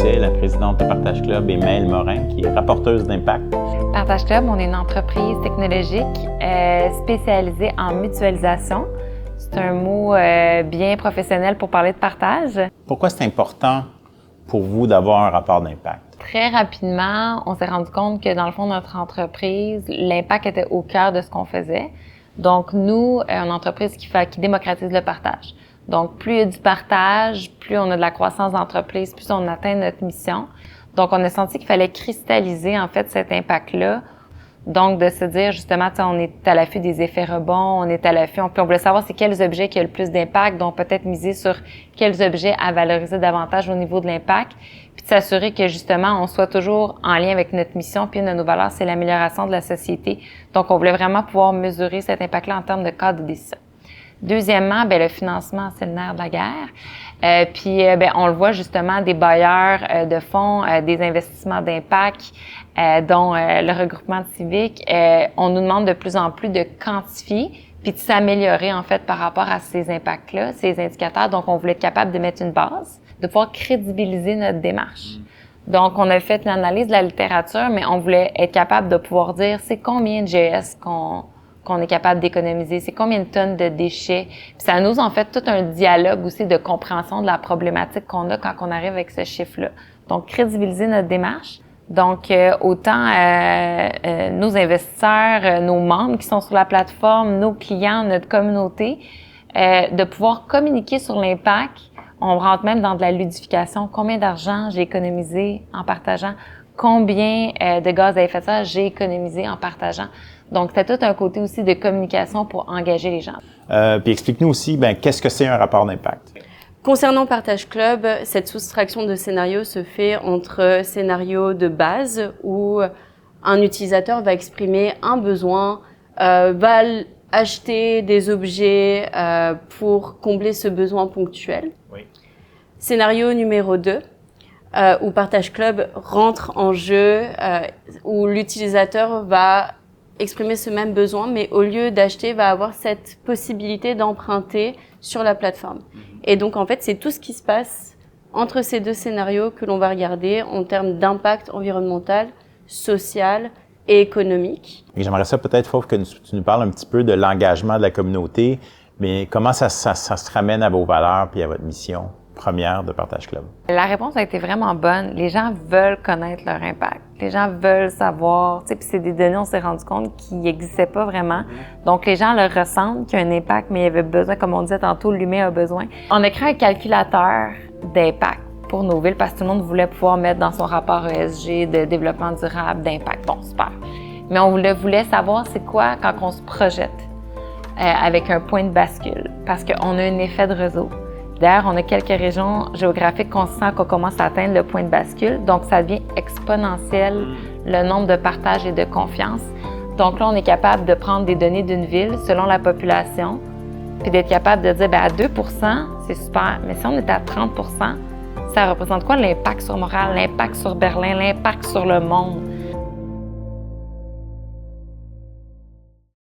Doucet, la présidente de Partage Club, et Maëlle Morin, qui est rapporteuse d'impact. Partage Club, on est une entreprise technologique spécialisée en mutualisation. C'est un mot bien professionnel pour parler de partage. Pourquoi c'est important pour vous d'avoir un rapport d'impact? Très rapidement, on s'est rendu compte que dans le fond de notre entreprise, l'impact était au cœur de ce qu'on faisait. Donc nous, une entreprise qui démocratise le partage. Donc plus il y a du partage, plus on a de la croissance d'entreprise, plus on atteint notre mission. Donc on a senti qu'il fallait cristalliser en fait cet impact-là. Donc de se dire justement, on est à l'affût des effets rebonds, on est à l'affût, puis on voulait savoir c'est quels objets qui ont le plus d'impact, donc peut-être miser sur quels objets à valoriser davantage au niveau de l'impact, puis de s'assurer que justement on soit toujours en lien avec notre mission, puis une de nos valeurs c'est l'amélioration de la société. Donc on voulait vraiment pouvoir mesurer cet impact-là en termes de cadre de décision. Deuxièmement, le financement, c'est le nerf de la guerre. Puis on le voit justement des bailleurs de fonds, des investissements d'impact, dont le regroupement civique. On nous demande de plus en plus de quantifier puis de s'améliorer en fait par rapport à ces impacts-là, ces indicateurs. Donc, on voulait être capable de mettre une base, de pouvoir crédibiliser notre démarche. Donc, on a fait l'analyse de la littérature, mais on voulait être capable de pouvoir dire c'est combien de GES qu'on est capable d'économiser, c'est combien de tonnes de déchets. Puis ça nous en fait tout un dialogue aussi de compréhension de la problématique qu'on a quand on arrive avec ce chiffre-là. Donc, crédibiliser notre démarche. Donc, autant nos investisseurs, nos membres qui sont sur la plateforme, nos clients, notre communauté, de pouvoir communiquer sur l'impact. On rentre même dans de la ludification. Combien d'argent j'ai économisé en partageant? Combien de gaz à effet de serre j'ai économisé en partageant? Donc, c'était tout un côté aussi de communication pour engager les gens. Puis explique-nous aussi, qu'est-ce que c'est un rapport d'impact? Concernant Partage Club, cette soustraction de scénarios se fait entre scénarios de base où un utilisateur va exprimer un besoin, va acheter des objets pour combler ce besoin ponctuel. Oui. Scénario numéro 2, où Partage Club rentre en jeu, où l'utilisateur va exprimer ce même besoin, mais au lieu d'acheter, va avoir cette possibilité d'emprunter sur la plateforme. Et donc, en fait, c'est tout ce qui se passe entre ces deux scénarios que l'on va regarder en termes d'impact environnemental, social et économique. Et j'aimerais ça peut-être, Fauve, que tu nous parles un petit peu de l'engagement de la communauté, mais comment ça se ramène à vos valeurs puis à votre mission première de Partage Club? La réponse a été vraiment bonne. Les gens veulent connaître leur impact. Les gens veulent savoir, puis c'est des données, on s'est rendu compte, qui n'existaient pas vraiment. Donc, les gens le ressentent, qu'il y a un impact, mais il y avait besoin, comme on disait tantôt, l'humain a besoin. On a créé un calculateur d'impact pour nos villes parce que tout le monde voulait pouvoir mettre dans son rapport ESG de développement durable, d'impact. Bon, super. Mais on voulait savoir c'est quoi quand on se projette avec un point de bascule parce qu'on a un effet de réseau. D'ailleurs, on a quelques régions géographiques qu'on sent qu'on commence à atteindre le point de bascule. Donc, ça devient exponentiel le nombre de partages et de confiance. Donc là, on est capable de prendre des données d'une ville selon la population puis d'être capable de dire, à 2 %, c'est super. Mais si on est à 30 %, ça représente quoi l'impact sur Montréal, l'impact sur Berlin, l'impact sur le monde?